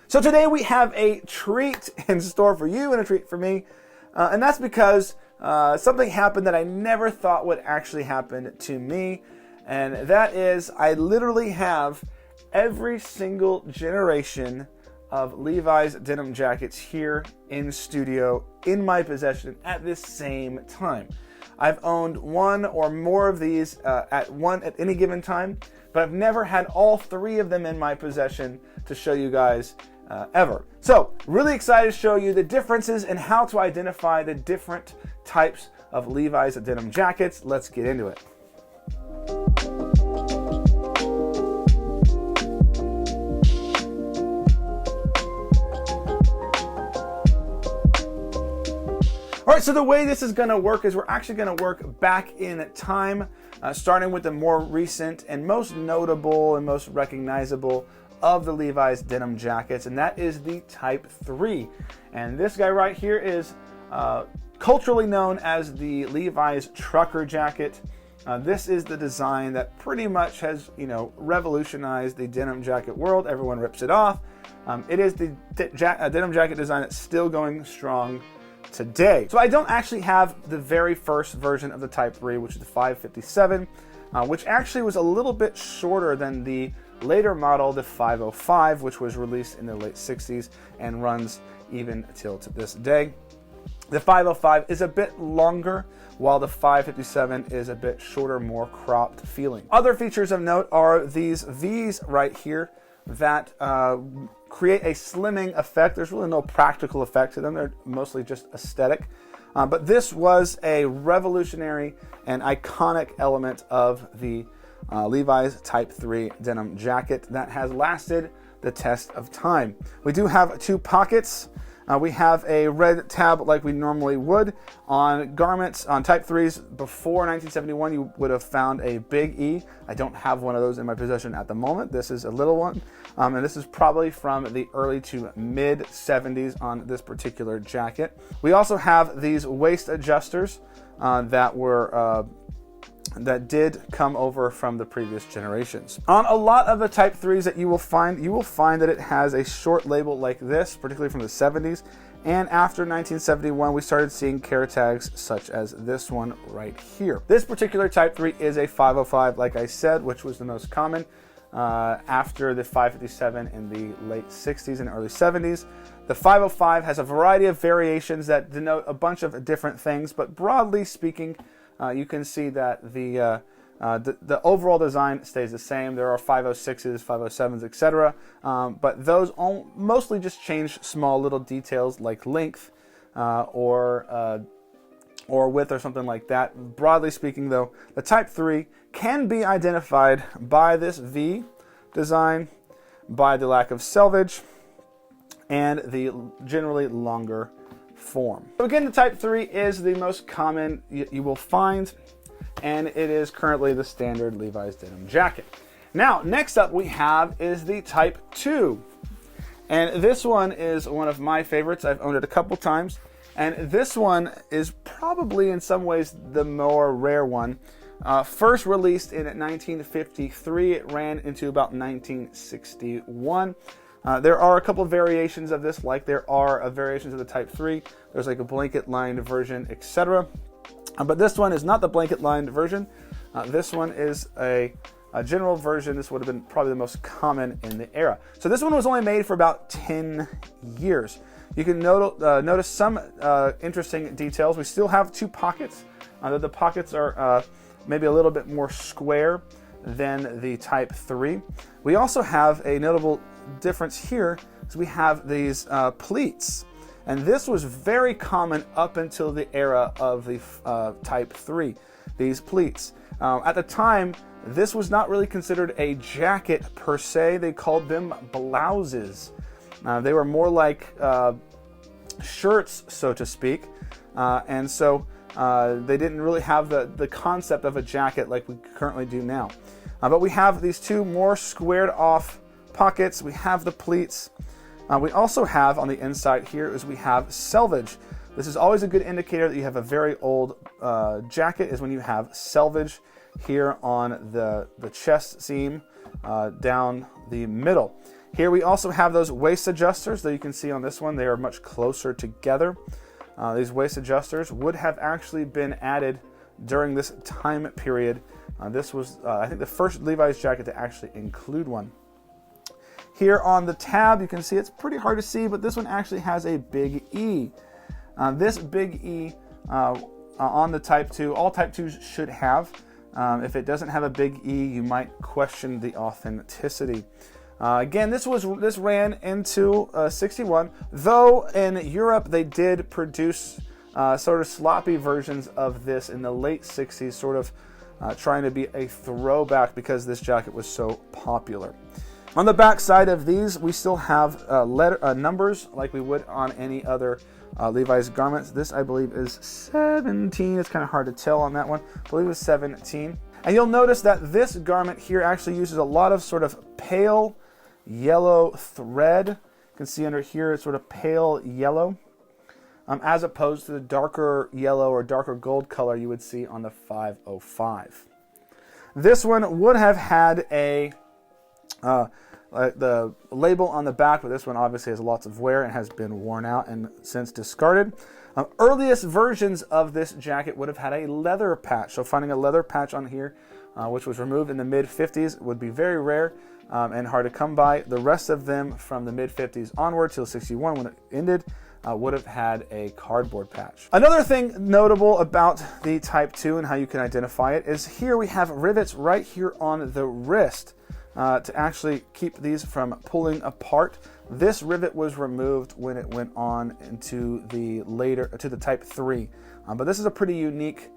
So today we have a treat in store for you and a treat for me, and that's because something happened that I never thought would actually happen to me, and that is I literally have every single generation of Levi's denim jackets here in studio in my possession at this same time. I've owned one or more of these at any given time, but I've never had all three of them in my possession to show you guys ever. So, really excited to show you the differences and how to identify the different types of Levi's denim jackets. Let's get into it. All right, so the way this is going to work is we're actually going to work back in time, starting with the more recent and most notable and most recognizable of the Levi's denim jackets, and that is the Type 3. And this guy right here is culturally known as the Levi's trucker jacket. This is the design that pretty much has, revolutionized the denim jacket world. Everyone rips it off. It is the denim jacket design that's still going strong today. So I don't actually have the very first version of the Type 3, which is the 557, which actually was a little bit shorter than the later model, the 505, which was released in the late 60s and runs even till to this day. The 505 is a bit longer, while the 557 is a bit shorter, more cropped feeling. Other features of note are these V's right here that create a slimming effect. There's really no practical effect to them. They're mostly just aesthetic. But this was a revolutionary and iconic element of the Levi's Type 3 denim jacket that has lasted the test of time. We do have two pockets. We have a red tab like we normally would. On garments, on Type 3s before 1971, you would have found a big E. I don't have one of those in my possession at the moment. This is a little one. And this is probably from the early to mid 70s on this particular jacket. We also have these waist adjusters that did come over from the previous generations. On a lot of the Type 3s that you will find that it has a short label like this, particularly from the 70s. And after 1971, we started seeing care tags such as this one right here. This particular Type 3 is a 505, like I said, which was the most common after the 557 in the late 60s and early 70s. The 505 has a variety of variations that denote a bunch of different things, but broadly speaking, you can see that the overall design stays the same. There are 506s, 507s, etc. But those mostly just change small little details like length or width or something like that. Broadly speaking, though, the Type 3 can be identified by this V design, by the lack of selvage, and the generally longer form. So again, the Type 3 is the most common you will find, and it is currently the standard Levi's denim jacket. Now, next up we have is the Type 2. And this one is one of my favorites. I've owned it a couple times. And this one is probably in some ways the more rare one. First released in 1953, it ran into about 1961. There are a couple of variations of this, like there are variations of the Type 3. There's like a blanket-lined version, etc. But this one is not the blanket-lined version. This one is a general version. This would have been probably the most common in the era. So this one was only made for about 10 years. You can notice some interesting details. We still have two pockets. The pockets are maybe a little bit more square than the Type 3. We also have a notable difference here, is we have these pleats. And this was very common up until the era of the Type 3, these pleats. At the time, this was not really considered a jacket per se. They called them blouses. They were more like shirts, so to speak. And so they didn't really have the concept of a jacket like we currently do now. But we have these two more squared off pockets. We have the pleats. We also have on the inside here is we have selvage. This is always a good indicator that you have a very old jacket, is when you have selvage here on the chest seam down the middle. Here we also have those waist adjusters that you can see on this one. They are much closer together. These waist adjusters would have actually been added during this time period. This was, I think, the first Levi's jacket to actually include one. Here on the tab, you can see it's pretty hard to see, but this one actually has a big E. This big E on the Type 2, all Type 2s should have. If it doesn't have a big E, you might question the authenticity. Again, this ran into 61, though in Europe they did produce sort of sloppy versions of this in the late 60s, sort of trying to be a throwback because this jacket was so popular. On the back side of these, we still have numbers like we would on any other Levi's garments. This, I believe, is 17. It's kind of hard to tell on that one. I believe it's 17. And you'll notice that this garment here actually uses a lot of sort of pale yellow thread. You can see under here it's sort of pale yellow, as opposed to the darker yellow or darker gold color you would see on the 505. This one would have had a the label on the back, but this one obviously has lots of wear and has been worn out and since discarded. Earliest versions of this jacket would have had a leather patch. So finding a leather patch on here, which was removed in the mid-50s, would be very rare and hard to come by. The rest of them from the mid-50s onward till 61 when it ended would have had a cardboard patch. Another thing notable about the Type 2 and how you can identify it is here we have rivets right here on the wrist. To actually keep these from pulling apart. This rivet was removed when it went on into the Type 3. But this is a pretty unique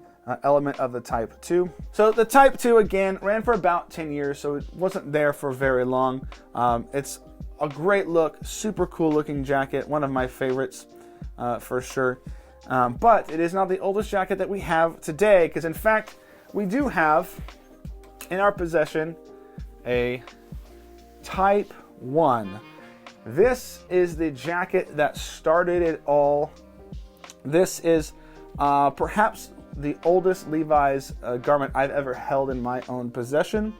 element of the Type 2. So the Type 2, again, ran for about 10 years, so it wasn't there for very long. It's a great look, super cool looking jacket, one of my favorites for sure. But it is not the oldest jacket that we have today, because in fact, we do have in our possession a Type 1. This is the jacket that started it all. This is perhaps the oldest Levi's garment I've ever held in my own possession.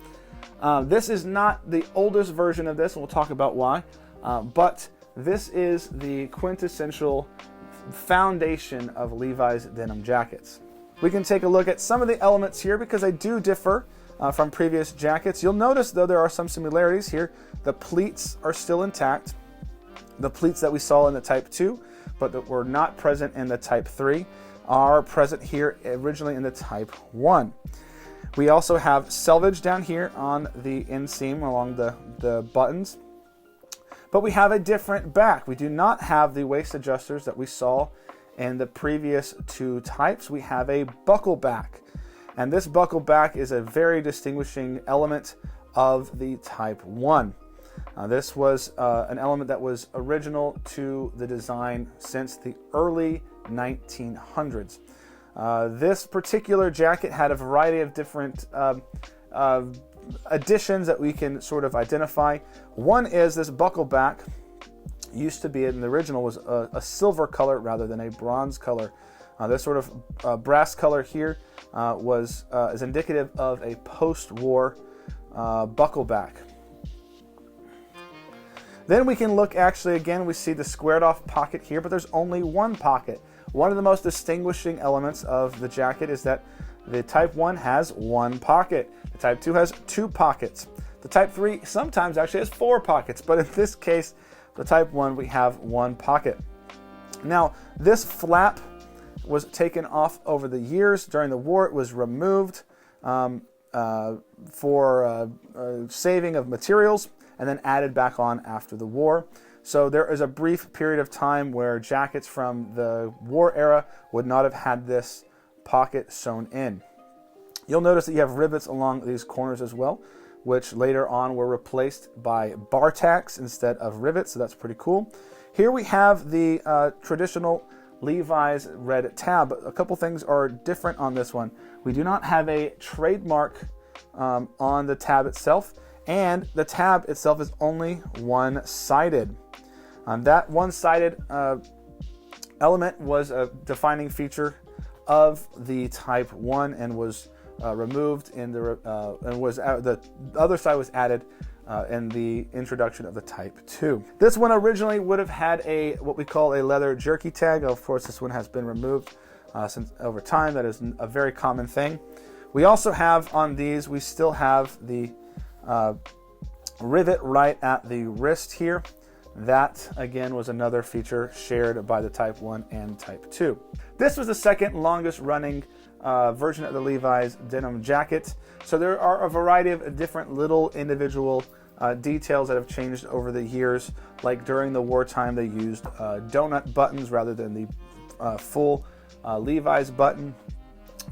This is not the oldest version of this, and we'll talk about why, but this is the quintessential foundation of Levi's denim jackets. We can take a look at some of the elements here because they do differ from previous jackets. You'll notice, though, there are some similarities here. The pleats are still intact. The pleats that we saw in the Type 2, but that were not present in the Type 3, are present here originally in the Type 1. We also have selvage down here on the inseam along the buttons, but we have a different back. We do not have the waist adjusters that we saw in the previous two types. We have a buckle back. And this buckle back is a very distinguishing element of the Type 1. This was an element that was original to the design since the early 1900s. This particular jacket had a variety of different additions that we can sort of identify. One is this buckle back used to be, in the original, was a silver color rather than a bronze color. This sort of brass color here is indicative of a post-war buckle back. Then we can look, actually, again, we see the squared off pocket here, but there's only one pocket. One of the most distinguishing elements of the jacket is that the Type 1 has one pocket. The Type 2 has two pockets. The Type 3 sometimes actually has four pockets, but in this case, the Type 1, we have one pocket. Now, this flap was taken off over the years. During the war, it was removed for saving of materials and then added back on after the war. So there is a brief period of time where jackets from the war era would not have had this pocket sewn in. You'll notice that you have rivets along these corners as well, which later on were replaced by bar tacks instead of rivets, so that's pretty cool. Here we have the traditional Levi's red tab. A couple things are different on this one. We do not have a trademark on the tab itself, and the tab itself is only one-sided. That one-sided element was a defining feature of the Type 1 and was removed in the other side was added in the introduction of the Type 2. This one originally would have had a what we call a leather jerky tag. Of course, this one has been removed since over time. That is a very common thing. We also have on these, we still have the rivet right at the wrist here. That, again, was another feature shared by the Type 1 and Type 2. This was the second longest running version of the Levi's denim jacket. So there are a variety of different little individual details that have changed over the years. Like during the wartime, they used donut buttons rather than the full Levi's button.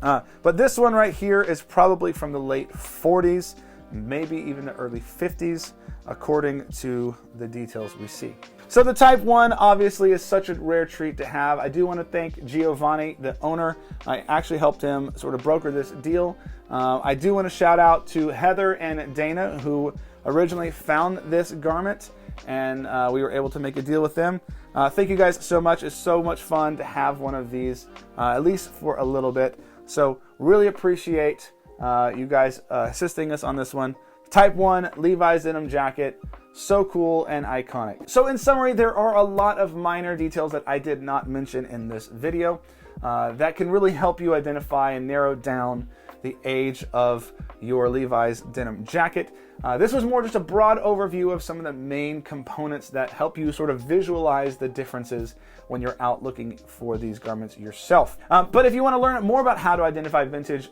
But this one right here is probably from the late 40s, maybe even the early 50s, according to the details we see. So the Type 1 obviously is such a rare treat to have. I do want to thank Giovanni, the owner. I actually helped him sort of broker this deal. I do want to shout out to Heather and Dana, who originally found this garment, and we were able to make a deal with them. Thank you guys so much. It's so much fun to have one of these, at least for a little bit. So really appreciate you guys assisting us on this one. Type 1 Levi's denim jacket, so cool and iconic. So in summary, there are a lot of minor details that I did not mention in this video that can really help you identify and narrow down the age of your Levi's denim jacket. This was more just a broad overview of some of the main components that help you sort of visualize the differences when you're out looking for these garments yourself. But if you want to learn more about how to identify vintage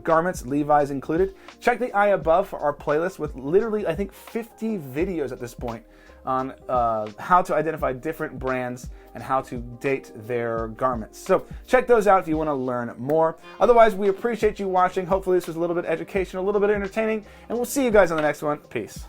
garments, Levi's included, check the eye above for our playlist with literally, I think, 50 videos at this point on how to identify different brands and how to date their garments. So check those out if you want to learn more. Otherwise, we appreciate you watching. Hopefully this was a little bit educational, a little bit entertaining, and we'll see you guys on the next one. Peace.